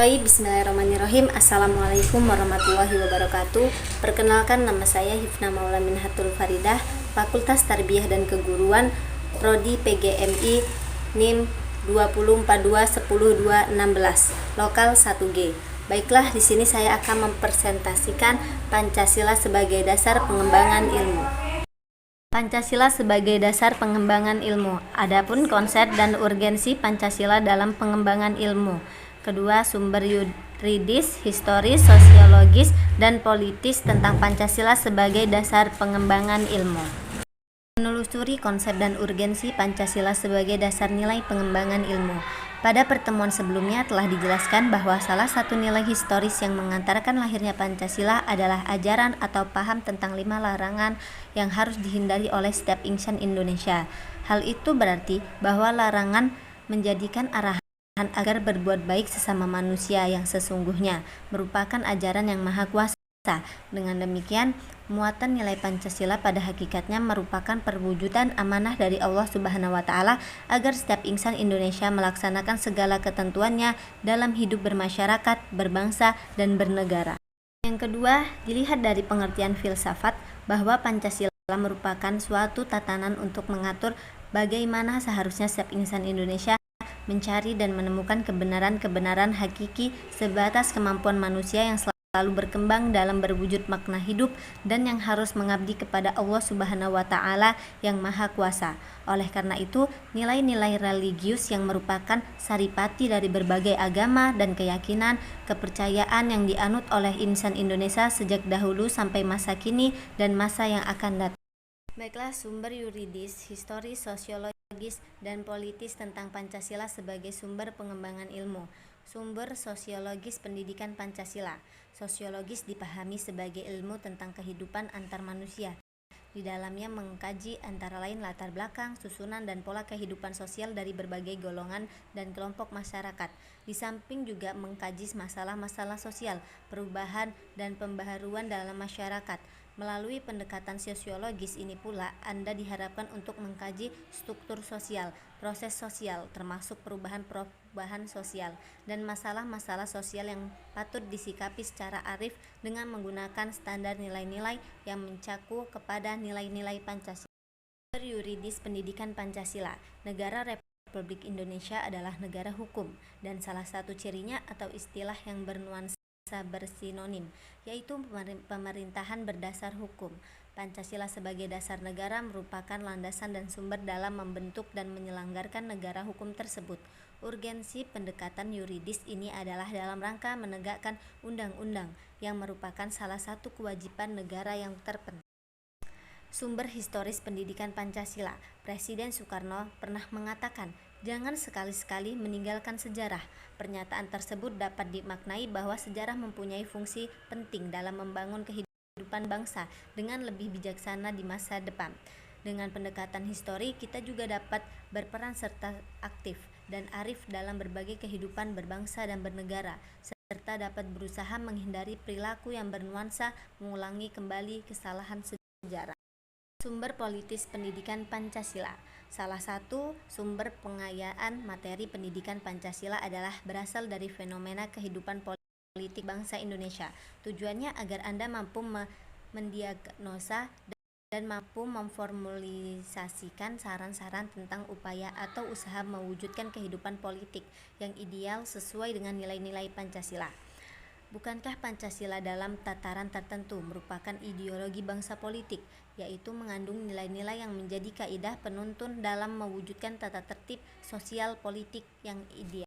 Bismillahirrahmanirrahim. Assalamualaikum warahmatullahi wabarakatuh. Perkenalkan, nama saya Hifna Maula Minhatul Faridah, Fakultas Tarbiyah dan Keguruan, Prodi PGMI, NIM 204210216, Lokal 1G. Baiklah, di sini saya akan mempresentasikan Pancasila sebagai dasar pengembangan ilmu. Pancasila sebagai dasar pengembangan ilmu. Adapun konsep dan urgensi Pancasila dalam pengembangan ilmu. Kedua, sumber yuridis, historis, sosiologis, dan politis tentang Pancasila sebagai dasar pengembangan ilmu. Menelusuri konsep dan urgensi Pancasila sebagai dasar nilai pengembangan ilmu. Pada pertemuan sebelumnya telah dijelaskan bahwa salah satu nilai historis yang mengantarkan lahirnya Pancasila adalah ajaran atau paham tentang 5 larangan yang harus dihindari oleh setiap insan Indonesia. Hal itu berarti bahwa larangan menjadikan arahan agar berbuat baik sesama manusia yang sesungguhnya merupakan ajaran yang maha kuasa. Dengan demikian, muatan nilai Pancasila pada hakikatnya merupakan perwujudan amanah dari Allah Subhanahu wa Ta'ala agar setiap insan Indonesia melaksanakan segala ketentuannya dalam hidup bermasyarakat, berbangsa, dan bernegara. Yang kedua, dilihat dari pengertian filsafat bahwa Pancasila merupakan suatu tatanan untuk mengatur bagaimana seharusnya setiap insan Indonesia mencari dan menemukan kebenaran-kebenaran hakiki sebatas kemampuan manusia yang selalu berkembang dalam berwujud makna hidup dan yang harus mengabdi kepada Allah Subhanahu wa Ta'ala yang Maha Kuasa. Oleh karena itu, nilai-nilai religius yang merupakan saripati dari berbagai agama dan keyakinan, kepercayaan yang dianut oleh insan Indonesia sejak dahulu sampai masa kini dan masa yang akan datang. Baiklah, sumber yuridis, historis, sosiologis, dan politis tentang Pancasila sebagai sumber pengembangan ilmu. Sumber sosiologis pendidikan Pancasila. Sosiologis dipahami sebagai ilmu tentang kehidupan antar manusia. Di dalamnya mengkaji antara lain latar belakang, susunan, dan pola kehidupan sosial dari berbagai golongan dan kelompok masyarakat. Di samping juga mengkaji masalah-masalah sosial, perubahan, dan pembaharuan dalam masyarakat. Melalui pendekatan sosiologis ini pula, Anda diharapkan untuk mengkaji struktur sosial, proses sosial, termasuk perubahan sosial, dan masalah-masalah sosial yang patut disikapi secara arif dengan menggunakan standar nilai-nilai yang mencakup kepada nilai-nilai Pancasila. Yuridis pendidikan Pancasila. Negara Republik Indonesia adalah negara hukum, dan salah satu cirinya atau istilah yang bernuansa bersinonim, yaitu pemerintahan berdasar hukum. Pancasila sebagai dasar negara merupakan landasan dan sumber dalam membentuk dan menyelenggarkan negara hukum tersebut. Urgensi pendekatan yuridis ini adalah dalam rangka menegakkan undang-undang yang merupakan salah satu kewajiban negara yang terpenting. Sumber historis pendidikan Pancasila. Presiden Soekarno pernah mengatakan, "Jangan sekali-sekali meninggalkan sejarah." Pernyataan tersebut dapat dimaknai bahwa sejarah mempunyai fungsi penting dalam membangun kehidupan bangsa dengan lebih bijaksana di masa depan. Dengan pendekatan histori, kita juga dapat berperan serta aktif dan arif dalam berbagai kehidupan berbangsa dan bernegara, serta dapat berusaha menghindari perilaku yang bernuansa mengulangi kembali kesalahan sejarah. Sumber politis pendidikan Pancasila. Salah satu sumber pengayaan materi pendidikan Pancasila adalah berasal dari fenomena kehidupan politik bangsa Indonesia. Tujuannya agar Anda mampu mendiagnosa dan mampu memformulisasikan saran-saran tentang upaya atau usaha mewujudkan kehidupan politik yang ideal sesuai dengan nilai-nilai Pancasila. Bukankah Pancasila dalam tataran tertentu merupakan ideologi bangsa politik, yaitu mengandung nilai-nilai yang menjadi kaidah penuntun dalam mewujudkan tata tertib sosial politik yang ideal?